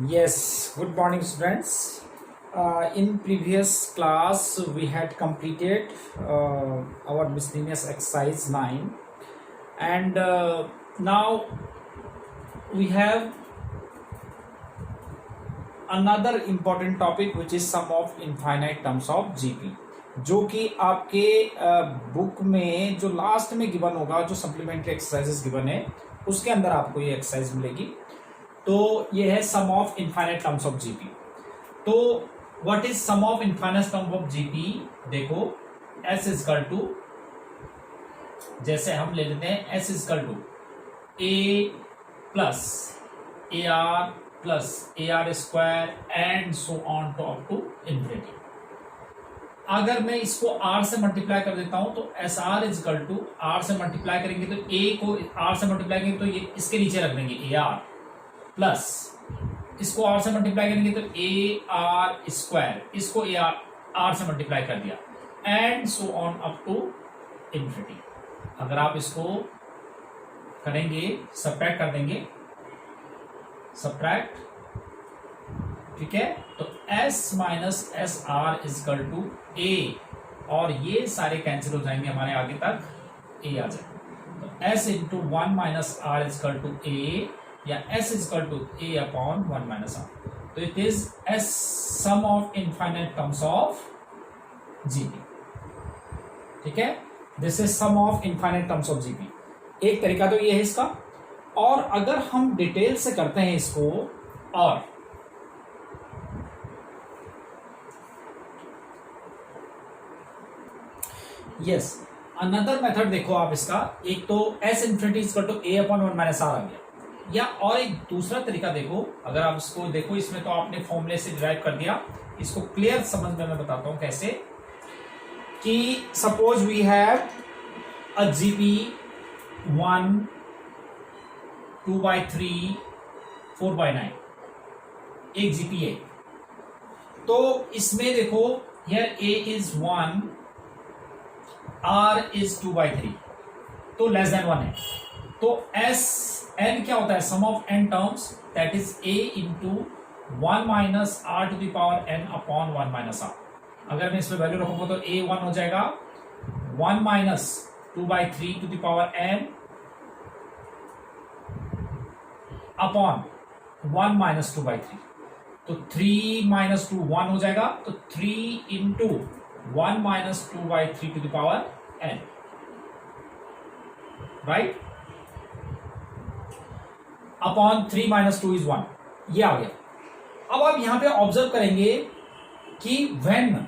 Yes, good morning, students. In previous class, we had completed our miscellaneous exercise 9, and now we have another important topic, which is sum of infinite terms of GP, जो कि आपके book में जो last में given होगा, जो supplementary exercises given है, उसके अंदर आपको ये एक्सरसाइज मिलेगी। तो ये है sum of infinite terms of GP. तो what is sum of infinite term of GP? देखो एस इजकल टू, जैसे हम ले लेते हैं s equal to a plus a r square and so on to up to infinity. अगर मैं इसको आर से मल्टीप्लाई कर देता हूं तो s r is equal to r से मल्टीप्लाई करेंगे तो ए को आर से मल्टीप्लाई करेंगे तो ये इसके नीचे रख देंगे ए आर, प्लस इसको आर से मल्टीप्लाई करेंगे तो ए आर स्क्वायर, इसको ए आर से मल्टीप्लाई कर दिया and so on up to infinity. अगर आप इसको करेंगे, सब्ट्रैक्ट कर देंगे, सब्ट्रैक्ट, ठीक है, तो s minus s r is equal to a, और ये सारे कैंसिल हो जाएंगे, हमारे आगे तक ए आ जाएगा। तो s into one minus r is equal to a, या s equal to a upon one minus r. तो it is s sum of infinite terms of GP. ठीक है, this is sum of infinite terms of GP. एक तरीका तो ये है इसका, और अगर हम डिटेल से करते हैं इसको, और यस अनदर मेथड देखो आप इसका, एक तो s infinity equal to a upon one minus r आ गया, या और एक दूसरा तरीका देखो, अगर आप इसको देखो, इसमें तो आपने फॉर्मूले से डिराइव कर दिया, इसको क्लियर समझ में मैं बताता हूं कैसे। कि suppose we have a GP 1, 2/3, 4/9, एक जीपी है। तो इसमें देखो here a is 1, r is 2/3, तो लेस देन 1 है। तो s n क्या होता है? Sum of n terms, that is a into 1 minus r to the power n upon 1 minus r। अगर मैं इसमें वैल्यू रखूंगा तो a 1 हो जाएगा, 1 minus 2/3 to the power n upon 1 minus 2/3, तो 3 माइनस 2 1 हो जाएगा, तो 3 into 1 minus 2/3 to the power n, right, upon 3 minus 2 is 1, ये आ गया। अब आप यहां पे ऑब्जर्व करेंगे कि व्हेन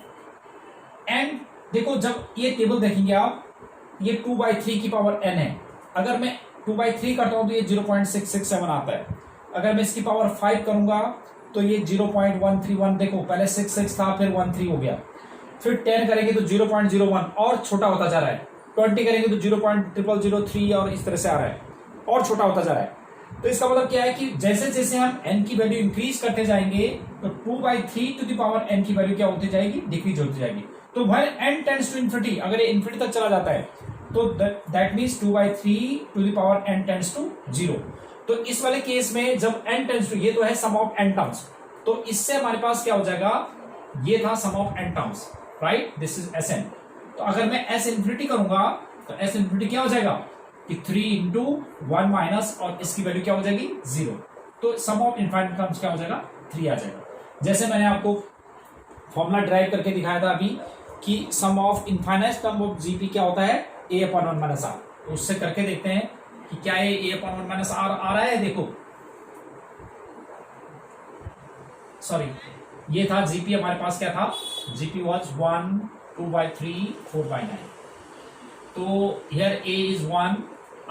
n, देखो जब ये टेबल देखेंगे आप, ये 2/3 की पावर n है। अगर मैं 2/3 करता हूं तो ये 0.667 आता है। अगर मैं इसकी पावर 5 करूंगा तो ये 0.131, देखो पहले 66 था, फिर 13 हो गया, फिर 10 करेंगे तो 0.01 और छोटा होता जा रहा है, 20 करेंगे तो 0.0003 और इस तरह से आ रहा है, और छोटा होता जा रहा है। तो इसका मतलब क्या है कि जैसे जैसे हम n की वैल्यू इंक्रीज करते जाएंगे तो 2/3 टू द पावर n की वैल्यू क्या होती जाएगी? डिक्रीज होती जाएगी। तो when n tends to infinity, अगर ये इन्फिनिटी तक चला जाता है तो that means 2/3 to the power n tends to 0। तो इस वाले केस में जब n टेंड्स टू, ये तो है सम ऑफ n टर्म्स, तो इससे हमारे पास क्या हो जाएगा? ये था sum of n terms, right, this is Sn। तो अगर मैं s इन्फिनिटी करूंगा तो s इन्फिनिटी क्या हो जाएगा कि 3 इंटू 1 माइनस, और इसकी वैल्यू क्या हो जाएगी? 0। तो सम ऑफ इनफाइनाइट टर्म्स क्या हो जाएगा? 3 आ जाएगा। जैसे मैंने आपको फॉर्मूला ड्राइव करके दिखाया था अभी कि sum of infinite term of GP क्या होता है? a upon 1 minus r. तो उससे करके देखते हैं कि क्या ये a अपॉन 1 माइनस आर आ रहा है। देखो, सॉरी, ये था जीपी, हमारे पास क्या था? GP was 1, 2/3, 4/9। तो here a is 1,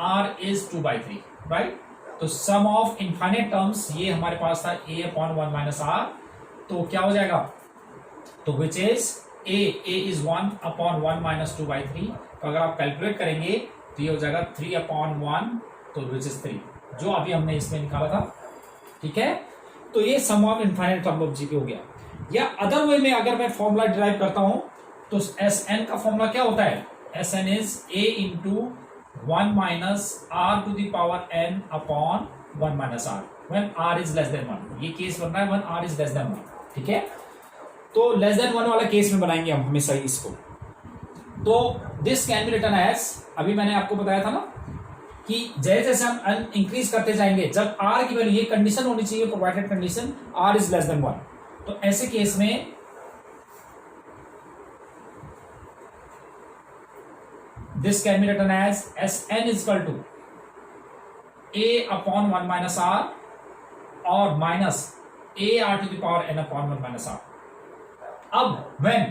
r is 2/3, right. तो सम ऑफ इनफाइनाइट टर्म्स ये हमारे पास था a अपॉन 1 माइनस r। तो क्या हो जाएगा? तो which is a is 1 upon 1 minus 2/3। तो अगर आप कैलकुलेट करेंगे तो ये हो जाएगा 3 अपॉन 1, तो विच इज 3, जो अभी हमने इसमें निकाला था। ठीक है, तो ये sum of infinite term of GP हो गया। या अदर वे में अगर मैं फॉर्मूला डिराइव करता हूं तो Sn का फॉर्मूला क्या होता है? Sn is a into 1 minus r to the power n upon 1 minus r when r is less than 1. ये केस बन रहा है when r is less than 1. ठीक है, तो लेस देन 1 वाला केस में बनाएंगे हम हमेशा इसको. तो this can be written as, अभी मैंने आपको बताया था ना कि जैसे जैसे हम इंक्रीज करते जाएंगे, जब r की वैल्यू, ये कंडीशन होनी चाहिए, provided condition r is less then 1. तो ऐसे केस में this can be written as Sn is equal to a upon 1 minus r or minus a r to the power n upon 1 minus r. अब when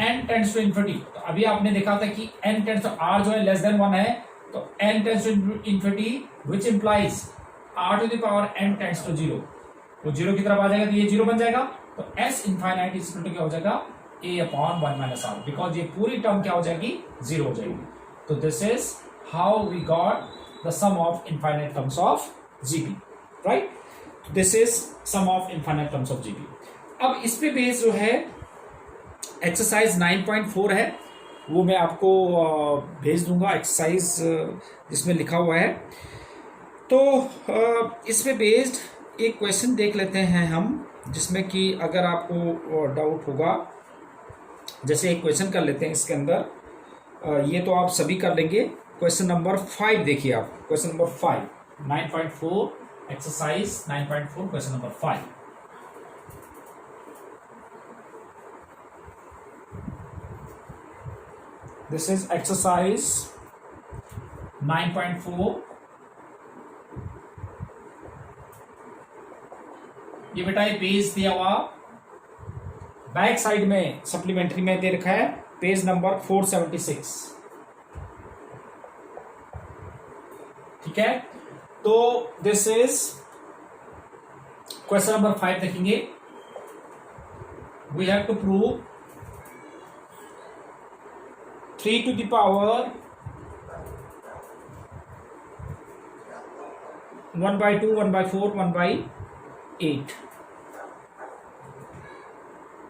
n tends to infinity, तो अभी आपने देखा था कि n tends to r जो है less than 1 है, तो n tends to infinity which implies r to the power n tends to 0. वो 0 की तरफ आ जाएगा तो ये 0 बन जाएगा. तो s infinite is equal to क्या हो जाएगा, a upon 1 minus r, because ये पूरी टर्म क्या हो जाएगी, 0 हो जाएगी. तो this is how we got the sum of infinite terms of GP, right. This is sum of infinite terms of GP. अब इस पे बेस जो है एक्सरसाइज 9.4 है, वो मैं आपको भेज दूंगा, एक्सरसाइज जिसमें लिखा हुआ है. तो इस पे बेस्ड एक क्वेश्चन देख लेते हैं हम, जिसमें कि अगर आपको डाउट होगा, जैसे एक क्वेश्चन कर लेते हैं इसके अंदर. ये तो आप सभी कर लेंगे. क्वेश्चन नंबर 5 देखिए आप, question number 5, 9.4 exercise 9.4 question number 5. This is exercise 9.4. ये बेटा ये पेज दिया हुआ बैक साइड में सप्लीमेंट्री में दे रखा है, पेज नंबर 476. ठीक है, तो दिस इज क्वेश्चन नंबर 5 देखेंगे. We have to prove 3 to the power 1/2, 1/4, 1/8.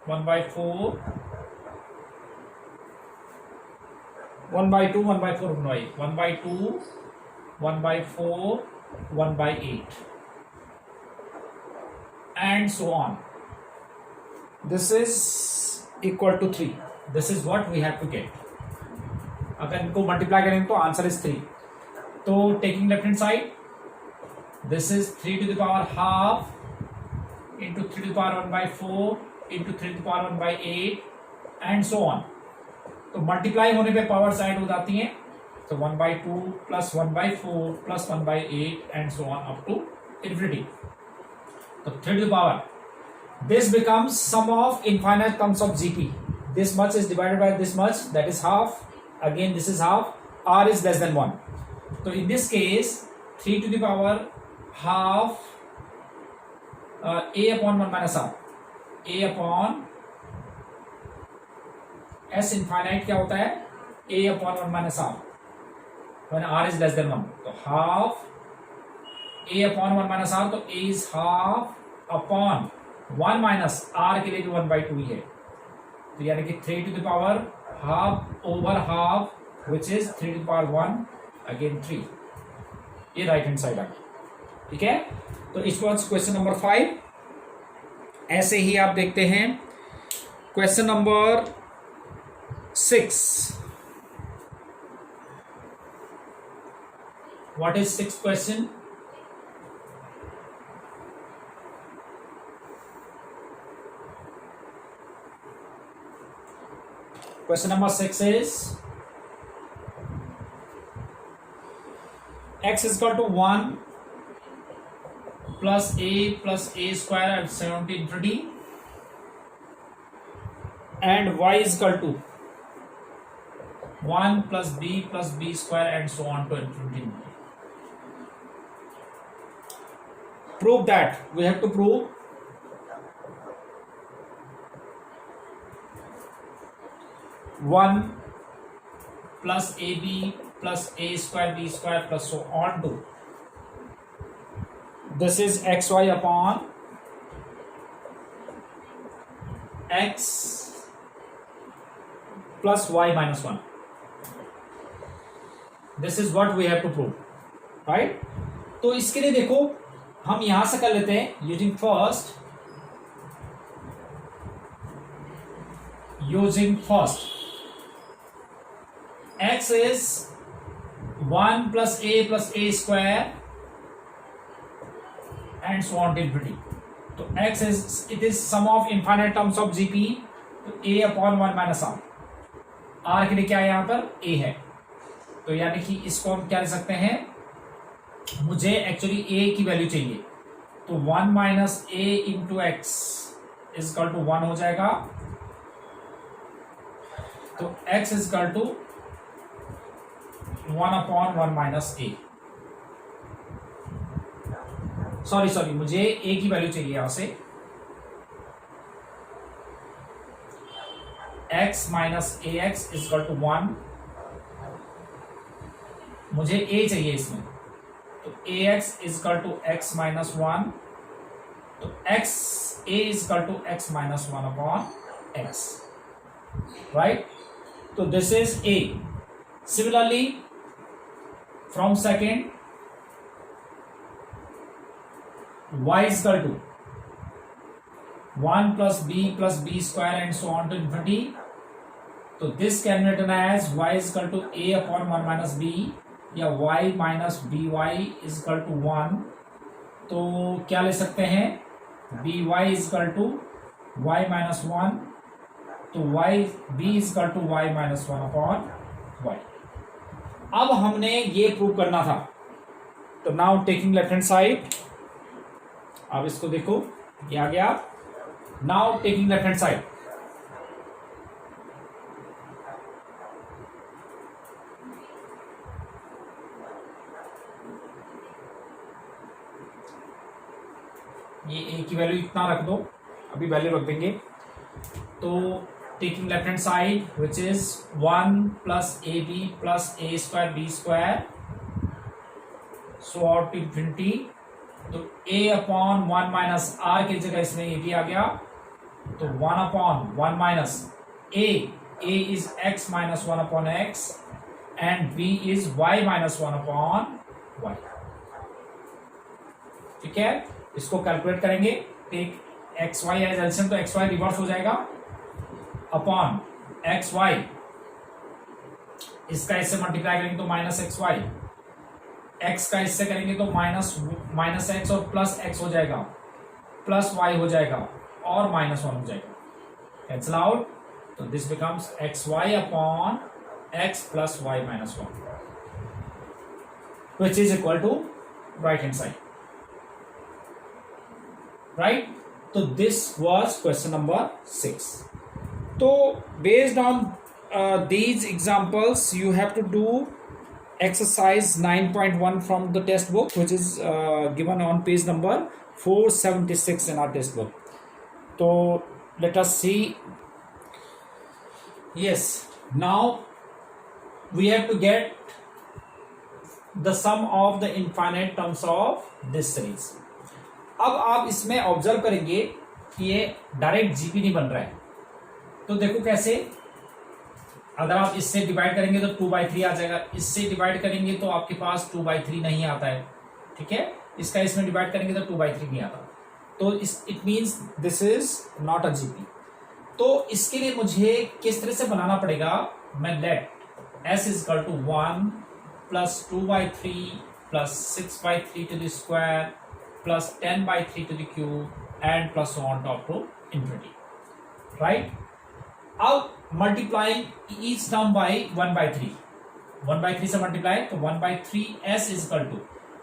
1/4, 1/2, 1/4, 1/8, 1/2, 1/4, 1/8, and so on. This is equal to 3. This is what we have to get. अगर इनको मल्टीप्लाई करेंगे तो आंसर इज 3. तो taking left hand side, this is 3 to the power half into 3 to the power 1/4 into 3 to the power 1/8 and so on. तो multiply होने पे power side हो जाती है, तो 1/2 plus 1/4 plus 1/8 and so on up to infinity. तो 3 to the power, this becomes sum of infinite terms of GP. This much is divided by this much, that is half. Again this is half, r is less than 1. So in this case 3 to the power half a upon 1 minus r, a upon s infinite क्या होता है, a upon 1 minus r when r is less than 1. तो half a upon 1 minus r, तो a is half upon 1 minus r के लिए भी 1/2 ही है, तो यानी कि 3 to the power half over half, which is 3 to the power 1, again 3. ये राइट हैंड साइड आ गई. ठीक है, तो इस वॉज क्वेश्चन नंबर 5. ऐसे ही आप देखते हैं question number 6. What is 6th question? Question number 6 is x is equal to 1 plus a square at 70 infinity, and y is equal to 1 plus b square and so on to infinity. Prove that. We have to prove one plus ab plus a square b square plus so on to, this is xy upon x plus y minus 1. This is what we have to prove, right. तो इसके लिए देखो हम यहां से कर लेते हैं using first x is 1 plus a square and so on till infinity. तो x is sum of infinite terms of GP, तो a upon 1 minus r, r के लिए क्या है यहाँ पर a है, तो यानी कि इसको हम क्या ले सकते हैं, मुझे एक्चुअली a की वैल्यू चाहिए, तो 1 minus a into x is equal to 1 हो जाएगा, तो x is equal to 1 upon 1 minus a, sorry मुझे a की वैल्यू चाहिए यहां से, x minus a x is equal to 1, मुझे a चाहिए इसमें, तो a x is equal to x minus 1, तो x a is equal to x minus 1 upon x, right. तो this is a. Similarly from second, y is equal to 1 plus b square and so on to infinity. तो this can be written as y is equal to a upon 1 minus b, या y minus by is equal to 1. तो क्या ले सकते हैं, by is equal to y minus 1, तो b is equal to y minus 1 upon y. अब हमने ये प्रूव करना था, तो now taking left hand side, अब इसको देखो ये आ गया, now taking left hand side, ये a की वैल्यू इतना रख दो, अभी वैल्यू रख देंगे, तो taking left hand side which is 1 plus ab plus a square b square so on to infinity, तो a upon 1 minus r की जगह इसमें a भी आ गया, तो 1 upon 1 minus a is x minus 1 upon x and b is y minus 1 upon y, ठीक है। इसको कैलकुलेट करेंगे, take x y as LCM, तो एक्स वाई रिवर्स हो जाएगा अपॉन एक्स वाई, इसका इससे मल्टीप्लाई करेंगे तो माइनस एक्स वाई, एक्स का इससे करेंगे तो माइनस एक्स और प्लस एक्स हो जाएगा, प्लस वाई हो जाएगा और माइनस 1 हो जाएगा, कैंसल आउट, तो this becomes x y upon x plus y minus 1 which is equal to right hand side, right. तो this was question number 6. So based on these examples you have to do exercise 9.1 from the test book, which is given on page number 476 in our test book. So let us see. Yes, now we have to get the sum of the infinite terms of this series. अब आप इसमें observe करेंगे कि ये direct GP नहीं बन रहा है, तो देखो कैसे, अगर आप इससे डिवाइड करेंगे तो 2/3 आ जाएगा, इससे डिवाइड करेंगे तो आपके पास 2/3 नहीं आता है, ठीक है, इसका इसमें डिवाइड करेंगे तो 2/3 नहीं आता, तो it means this is not a GP. तो इसके लिए मुझे किस तरह से बनाना पड़ेगा, मैं let s is equal to 1 plus 2/3 plus 6/3 to the square plus 10/3 to the cube and plus on top to infinity, right. अब मल्टीप्लाइंग ईच टर्म बाई 1/3, 1/3 से मल्टीप्लाई, तो 1/3 s इज इक्वल टू,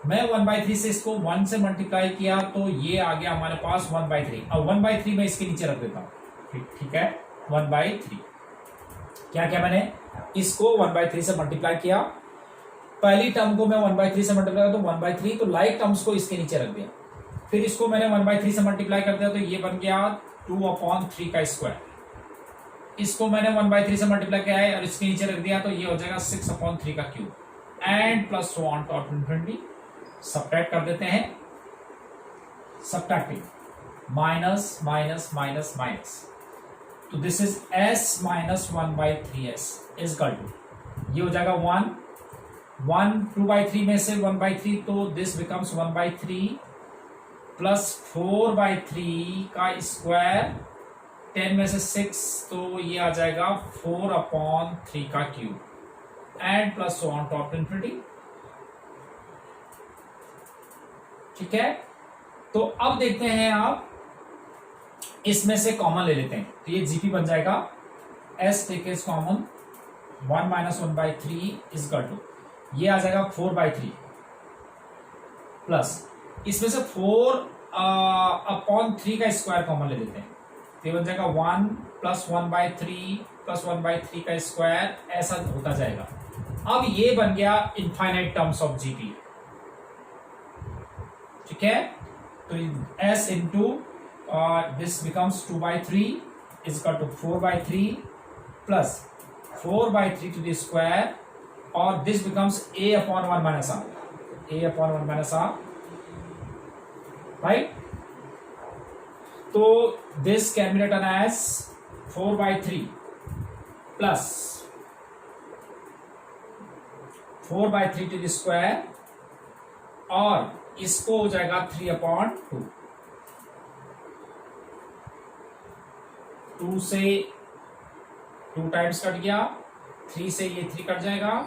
मैं 1/3 से इसको 1 से मल्टीप्लाई किया तो ये आ गया हमारे पास 1/3, अब 1/3 मैं इसके नीचे रख देता हूँ, ठीक है, 1/3 क्या क्या मैंने इसको 1/3 से मल्टीप्लाई किया, पहली टर्म को मैं 1/3 से मल्टीप्लाई किया तो 1/3, तो लाइक टर्म्स को इसके नीचे रख दिया, फिर इसको मैंने 1/3 से मल्टीप्लाई कर दिया तो ये बन गया 2/3 का स्क्वायर, इसको मैंने 1/3 से मल्टीप्लाई किया है और इसके नीचे रख दिया तो ये हो जाएगा 6/3 का cube and plus so on to infinity, subtract कर देते हैं, subtracting minus minus minus minus, तो this is s minus 1/3s is equal to, ये हो जाएगा 1 2/3 में से 1/3, तो दिस बिकम्स 1/3 प्लस 4/3 का स्क्वायर, 10 में से 6, तो ये आ जाएगा 4/3 का cube, and plus so on to infinity. ठीक है, तो अब देखते हैं आप, इसमें से कॉमन ले लेते हैं, तो ये जीपी बन जाएगा s take is common 1 - 1/3 is equal to, ये आ जाएगा 4/3 प्लस इसमें से 4/3 का स्क्वायर कॉमन ले लेते हैं, तो ये बन जाएगा 1 प्लस 1/3 प्लस 1/3 का स्क्वायर, ऐसा होता जाएगा। अब ये बन गया इनफाइनाइट टर्म्स ऑफ जीपी। ठीक है, तो s into this becomes 2/3 is equal to 4/3 plus 4/3 to the square, और this becomes a/1 minus r, a/1 minus r, right. तो this can be written as 4/3 plus 4/3 to the square, और इसको हो जाएगा 3/2, 2 से 2 टाइम्स कट गया, 3 से ये 3 कट जाएगा,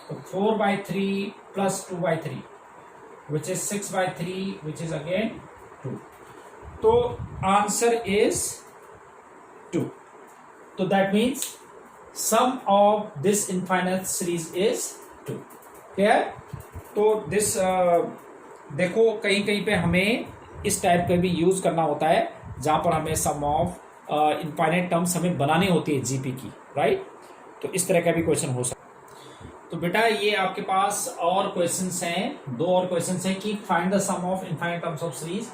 तो 4/3 plus 2/3 which is 6/3 which is again 2, तो आंसर इज 2। तो that means sum of this infinite series is 2। Clear? तो दिस देखो कहीं कहीं पे हमें इस टाइप का भी यूज करना होता है, जहां पर हमें सम ऑफ इनफाइनाइट टर्म्स हमें बनानी होती है जीपी की, राइट। तो इस तरह का भी क्वेश्चन हो सकता है। तो बेटा ये आपके पास और क्वेश्चंस हैं, 2 और क्वेश्चंस हैं कि find the sum of infinite terms of series.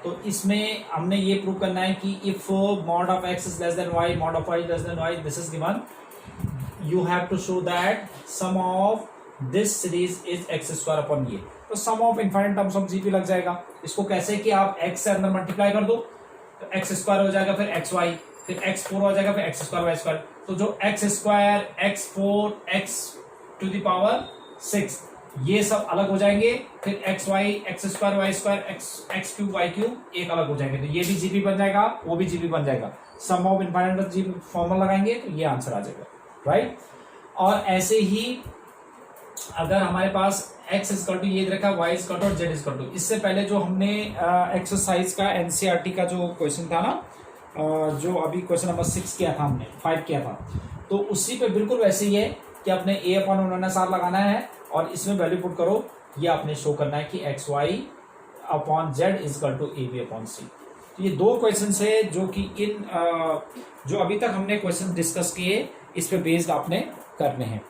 तो इसमें हमने ये प्रूव करना है कि if mod of x is less than y, mod of y less than y, this is given, you have to show that sum of this series is x square upon y. तो sum of infinite terms of GP लग जाएगा। इसको कैसे कि आप x से अंदर multiply कर दो, तो एक्स स्क्वायर हो जाएगा, फिर एक्स वाई, फिर x4 हो जाएगा, फिर एक्स स्क्वायर वाई स्क्वायर। तो जो x square, x4, x to the power 6, ये सब अलग हो जाएंगे, फिर x y, x square y square, x cube y cube एक अलग हो जाएंगे, तो ये भी जीपी बन जाएगा, वो भी जीपी बन जाएगा। सम ऑफ इनफाइनाइट जीपी फॉर्मूला लगाएंगे तो ये आंसर आ जाएगा, राइट। और ऐसे ही अगर हमारे पास x इक्वल टू ये रखा, y इक्वल टू और z इक्वल टू, इससे पहले जो हमने एक्सरसाइज का एनसीईआरटी का जो क्वेश्चन था ना, जो अभी क्वेश्चन नंबर 6 किया था हमने, 5 किया था, तो उसी पे बिल्कुल वैसे ही है कि आपने a/1 लगाना है और इसमें वैल्यू पुट करो, ये आपने शो करना है कि xy/z इक्वल टू ab/c। तो ये 2 क्वेश्चन है जो कि इन जो अभी तक हमने क्वेश्चन डिस्कस किए, इस पे बेस्ड आपने करने हैं।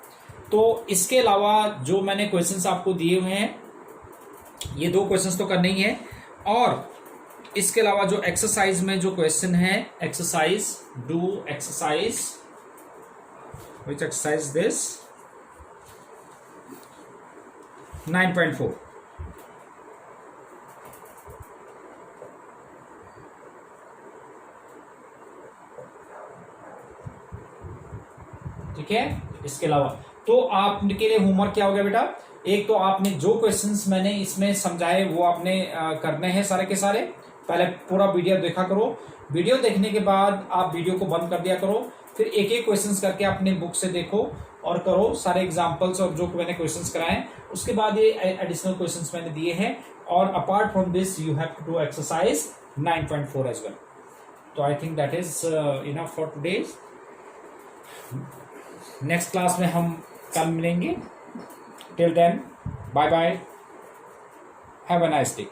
तो इसके अलावा जो मैंने क्वेश्चंस आपको दिए हुए हैं, ये 2 क्वेश्चंस तो करने ही है, और इसके अलावा जो एक्सरसाइज में जो क्वेश्चन है, exercise do exercise which exercise this 9.4, ठीक है। इसके अलावा तो आपके लिए होमवर्क क्या हो गया बेटा, एक तो आपने जो क्वेश्चंस मैंने इसमें समझाए वो आपने करने हैं सारे के सारे। पहले पूरा वीडियो देखा करो, वीडियो देखने के बाद आप वीडियो को बंद कर दिया करो, फिर एक एक क्वेश्चंस करके अपने बुक से देखो और करो सारे एग्जांपल्स और जो मैंने क्वेश्चंस कराए। उसके बाद ये एडिशनल क्वेश्चंस मैंने दिए हैं, और apart from this you have to do exercise 9.4 as well. तो I think that is enough for today. Next class में हम कल मिलेंगे। Till then bye bye, have a nice day.